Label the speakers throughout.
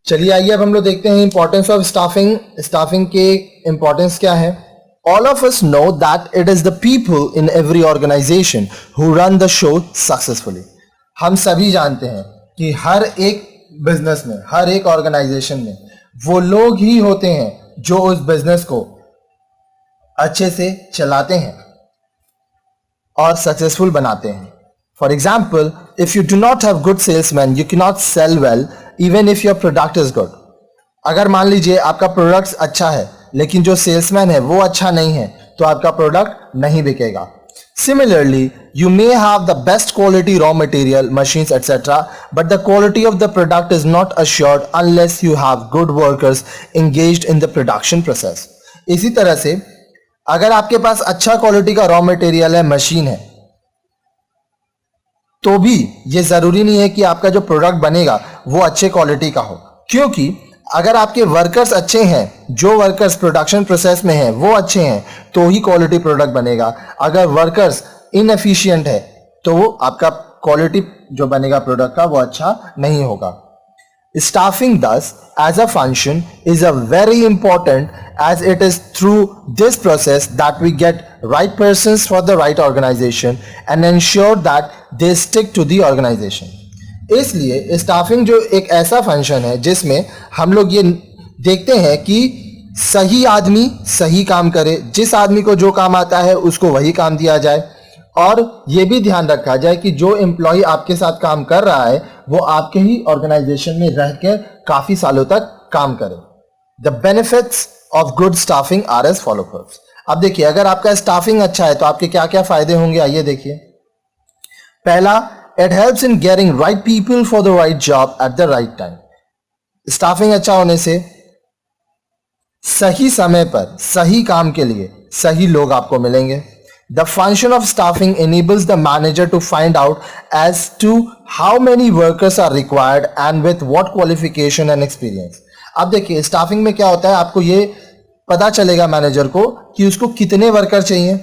Speaker 1: चलिए आइए अब हम लोग देखते हैं इंपॉर्टेंस ऑफ स्टाफिंग। स्टाफिंग के इंपॉर्टेंस क्या है। All of us know that it is the people in every organisation who run the show successfully. हम सभी जानते हैं कि हर एक बिजनेस में, हर एक ऑर्गेनाइजेशन में वो लोग ही होते हैं जो उस बिजनेस को अच्छे से चलाते हैं और सक्सेसफुल बनाते हैं। For example, if you do not have good salesman you can not sell well even if your product is good. अगर मान लीजिए आपका प्रोडक्ट अच्छा है लेकिन जो सेल्समैन है वो अच्छा नहीं है तो आपका प्रोडक्ट नहीं बिकेगा। Similarly, you may have the best quality raw material, machines, etc., but the quality of the product is not assured unless you have good workers engaged in the production process. इसी तरह से अगर आपके पास अच्छा quality का raw material है, machine है, तो भी ये जरूरी नहीं है कि आपका जो प्रोडक्ट बनेगा वो अच्छे क्वालिटी का हो, क्योंकि अगर आपके वर्कर्स अच्छे हैं, जो वर्कर्स प्रोडक्शन प्रोसेस में हैं वो अच्छे हैं तो ही क्वालिटी प्रोडक्ट बनेगा। अगर वर्कर्स इनएफिशिएंट है तो वो आपका क्वालिटी जो बनेगा प्रोडक्ट का वो अच्छा नहीं होगा। Staffing thus as a function is a very important as it is through this process that we get right persons for the right organization and ensure that they stick to the organization. इसलिए staffing जो एक ऐसा function है जिसमें हम लोग ये देखते हैं कि सही आदमी सही काम करे, जिस आदमी को जो काम आता है उसको वही काम दिया जाए, और ये भी ध्यान रखा जाए कि जो एम्प्लॉय आपके साथ काम कर रहा है वो आपके ही ऑर्गेनाइजेशन में रह के काफी सालों तक काम करे। The benefits of good staffing are as followers. अब देखिए, अगर आपका स्टाफिंग अच्छा है तो आपके क्या क्या फायदे होंगे, आइए देखिए। पहला, it helps in getting right people for the right job at the right time. Staffing अच्छा होने से सही समय पर सही काम के लिए सही लोग आपको मिलेंगे। The function of staffing enables the manager to find out as to how many workers are required and with what qualification and experience. अब देखिए, स्टाफिंग में क्या होता है, आपको ये पता चलेगा मैनेजर को कि उसको कितने वर्कर चाहिए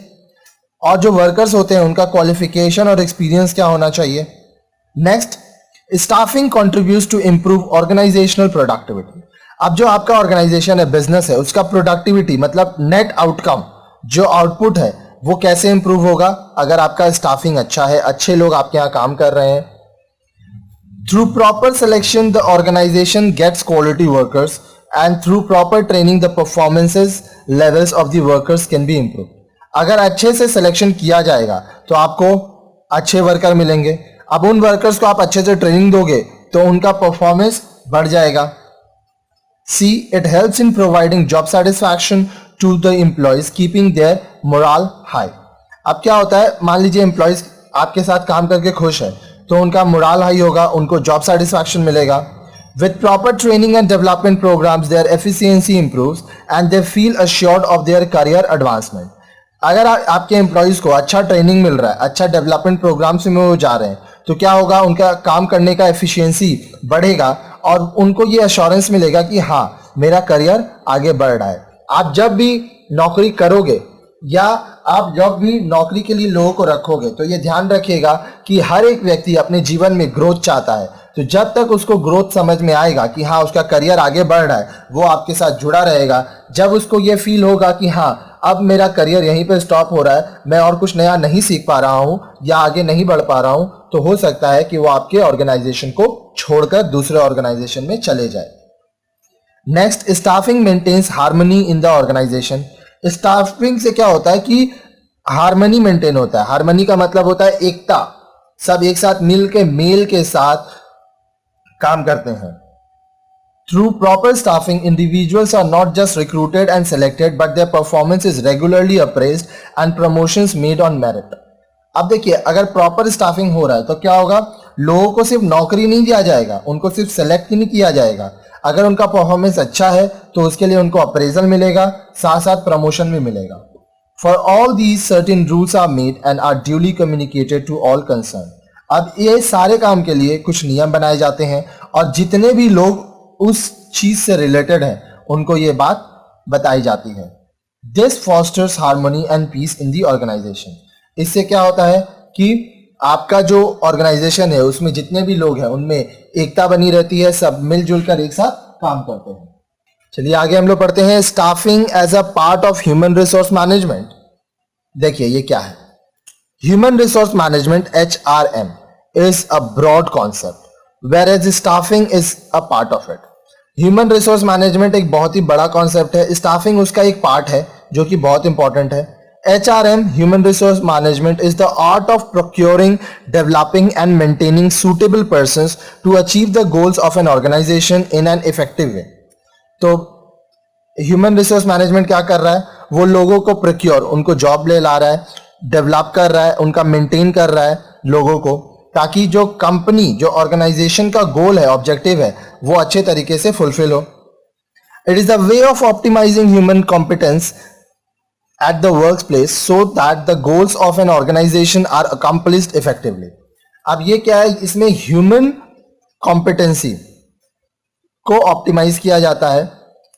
Speaker 1: और जो वर्कर्स होते हैं उनका क्वालिफिकेशन और एक्सपीरियंस क्या होना चाहिए। Next, staffing contributes to improve organisational productivity. अब जो आपका ऑर्गेनाइजेशन है, बिजनेस है, उसका प्रोडक्टिविटी मतलब नेट आउटकम, जो आउटपुट है वो कैसे इंप्रूव होगा, अगर आपका स्टाफिंग अच्छा है, अच्छे लोग आपके यहाँ काम कर रहे हैं। Through proper selection the organisation gets quality workers and through proper training the performances levels of the workers can be improve. अगर अच्छे से सिलेक्शन किया जाएगा तो आपको अच्छे वर्कर मिलेंगे। अब उन वर्कर्स को आप अच्छे से ट्रेनिंग दोगे तो उनका परफॉर्मेंस बढ़ जाएगा। See, it helps in providing job satisfaction to the employees keeping their morale high. अब क्या होता है, मान लीजिए एम्प्लॉयज आपके साथ काम करके खुश है तो उनका मोरल हाई होगा, उनको जॉब सेटिस्फैक्शन मिलेगा। With proper training and development programmes their efficiency improves and they feel assured of their career advancement. अगर आपके एम्प्लॉयज को अच्छा ट्रेनिंग मिल रहा है, अच्छा डेवलपमेंट प्रोग्राम्स में वो जा रहे हैं, तो क्या होगा, उनका काम करने का एफिशिएंसी बढ़ेगा और उनको ये अश्योरेंस मिलेगा कि हाँ, मेरा करियर आगे बढ़ रहा है। आप जब भी नौकरी करोगे या आप जब भी नौकरी के लिए लोगों को रखोगे तो ये ध्यान रखिएगा कि हर एक व्यक्ति अपने जीवन में ग्रोथ चाहता है, तो जब तक उसको ग्रोथ समझ में आएगा कि हाँ उसका करियर आगे बढ़ रहा है, वो आपके साथ जुड़ा रहेगा। जब उसको ये फील होगा कि हाँ अब मेरा करियर यहीं पे स्टॉप हो रहा है, मैं और कुछ नया नहीं सीख पा रहा हूँ या आगे नहीं बढ़ पा रहा हूँ, तो हो सकता है कि वो आपके ऑर्गेनाइजेशन को छोड़कर दूसरे ऑर्गेनाइजेशन में चले जाए। Next, staffing maintains harmony in the organisation. Staffing से क्या होता है कि हार्मनी मेंटेन होता है। हार्मनी का मतलब होता है एकता, सब एक साथ मिल के मेल के साथ काम करते हैं। Through proper staffing, individuals are not just recruited and selected, but their performance is regularly appraised and promotions made on merit. अब देखिए, अगर प्रॉपर स्टाफिंग हो रहा है तो क्या होगा, लोगों को सिर्फ नौकरी नहीं दिया जाएगा, उनको सिर्फ सेलेक्ट नहीं किया जाएगा। अगर उनका परफॉर्मेंस अच्छा है तो उसके लिए उनको अप्रेजल मिलेगा, साथ साथ प्रमोशन भी मिलेगा। For all these certain rules are made and are duly communicated to all concern. अब ये सारे काम के लिए कुछ नियम बनाए जाते हैं और जितने भी लोग उस चीज से रिलेटेड है उनको ये बात बताई जाती है। This fosters harmony and peace in the organisation. इससे क्या होता है कि आपका जो ऑर्गेनाइजेशन है उसमें जितने भी लोग हैं उनमें एकता बनी रहती है, सब मिलजुल कर एक साथ काम करते हैं। चलिए आगे हम लोग पढ़ते हैं staffing as a part of human resource management. देखिए ये क्या है। Human resource management HRM is a broad concept whereas staffing is a part of it. Human resource management एक बहुत ही बड़ा कॉन्सेप्ट है, स्टाफिंग उसका एक पार्ट है जो कि बहुत इंपॉर्टेंट है। HRM human resource management is the art of procuring, developing and maintaining suitable persons to achieve the goals of an organisation in an effective way. तो ह्यूमन रिसोर्स मैनेजमेंट क्या कर रहा है, वो लोगों को प्रोक्योर, उनको जॉब ले ला रहा है, डेवलप कर रहा है, उनका मेंटेन कर रहा है लोगों को, ताकि जो कंपनी, जो ऑर्गेनाइजेशन का गोल है, ऑब्जेक्टिव है, वो अच्छे तरीके से फुलफिल हो। It is the way of optimising human competence at the workplace so that the goals of an organization are accomplished effectively। अब ये क्या है, इसमें ह्यूमन कॉम्पिटेंसी को ऑप्टिमाइज किया जाता है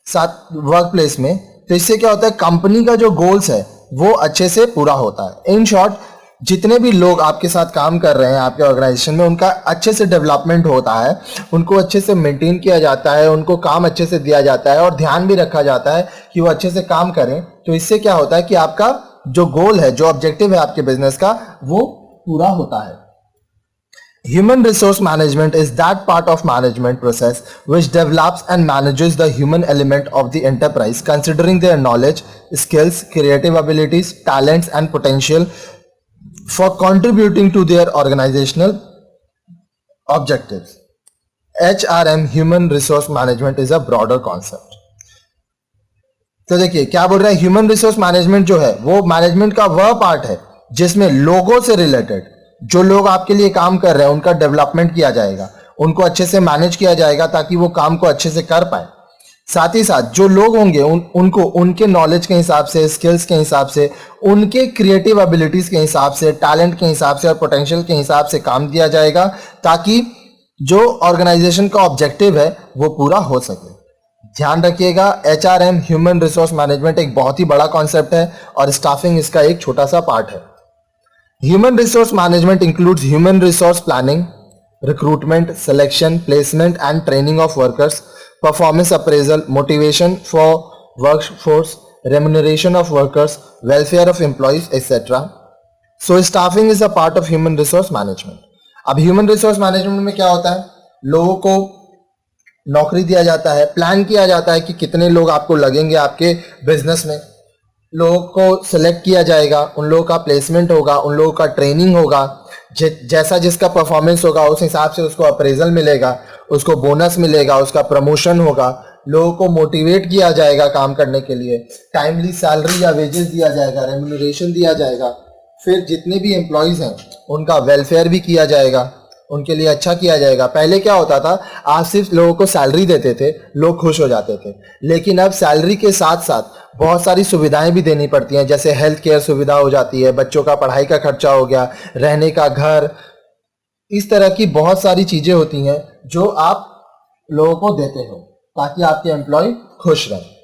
Speaker 1: साथ वर्क प्लेस में। तो इससे क्या होता है, कंपनी का जो गोल्स है वो अच्छे से पूरा होता है। इन शॉर्ट, जितने भी लोग आपके साथ काम कर रहे हैं आपके ऑर्गेनाइजेशन में, उनका अच्छे से डेवलपमेंट होता है, उनको अच्छे से मेंटेन किया जाता है, उनको काम अच्छे से दिया जाता है और ध्यान भी रखा जाता है कि वो अच्छे से काम करें। तो इससे क्या होता है कि आपका जो गोल है, जो ऑब्जेक्टिव है आपके बिजनेस का, वो पूरा होता है। Human resource management is that part of management process which develops and manages the human element of the enterprise, considering their knowledge, skills, creative abilities, talents, and potential for contributing to their organizational objectives। HRM Human Resource Management is a broader concept। तो देखिए क्या बोल रहा है, human resource management जो है वो management का वह पार्ट है जिसमें लोगों से रिलेटेड, जो लोग आपके लिए काम कर रहे हैं, उनका डेवलपमेंट किया जाएगा, उनको अच्छे से मैनेज किया जाएगा ताकि वो काम को अच्छे से कर पाए। साथ ही साथ जो लोग होंगे उनको उनके नॉलेज के हिसाब से, स्किल्स के हिसाब से, उनके क्रिएटिव एबिलिटीज के हिसाब से, टैलेंट के हिसाब से और पोटेंशियल के हिसाब से काम दिया जाएगा ताकि जो ऑर्गेनाइजेशन का ऑब्जेक्टिव है वो पूरा हो सके। ध्यान रखिएगा, HRM ह्यूमन रिसोर्स मैनेजमेंट एक बहुत ही बड़ा कॉन्सेप्ट है और स्टाफिंग इसका एक छोटा सा पार्ट है। Human resource management includes human resource planning, recruitment, selection, placement and training of workers, performance appraisal, motivation for workforce, remuneration of workers, welfare of employees, etc. So staffing is a part of human resource management। अब human resource management में क्या होता है, लोगों को नौकरी दिया जाता है, प्लान किया जाता है कि कितने लोग आपको लगेंगे आपके बिजनेस में, लोगों को सिलेक्ट किया जाएगा, उन लोगों का प्लेसमेंट होगा, उन लोगों का ट्रेनिंग होगा, जैसा जिसका परफॉर्मेंस होगा उस हिसाब से उसको अप्रेजल मिलेगा, उसको बोनस मिलेगा, उसका प्रमोशन होगा, लोगों को मोटिवेट किया जाएगा काम करने के लिए, टाइमली सैलरी या वेजेस दिया जाएगा, रेम्यूनरेशन दिया जाएगा, फिर जितने भी एम्प्लॉयज़ हैं उनका वेलफेयर भी किया जाएगा, उनके लिए अच्छा किया जाएगा। पहले क्या होता था, आप सिर्फ लोगों को सैलरी देते थे, लोग खुश हो जाते थे, लेकिन अब सैलरी के साथ साथ बहुत सारी सुविधाएं भी देनी पड़ती हैं, जैसे हेल्थ केयर सुविधा हो जाती है, बच्चों का पढ़ाई का खर्चा हो गया, रहने का घर, इस तरह की बहुत सारी चीज़ें होती हैं जो आप लोगों को देते हो ताकि आपके एम्प्लॉय खुश रहें।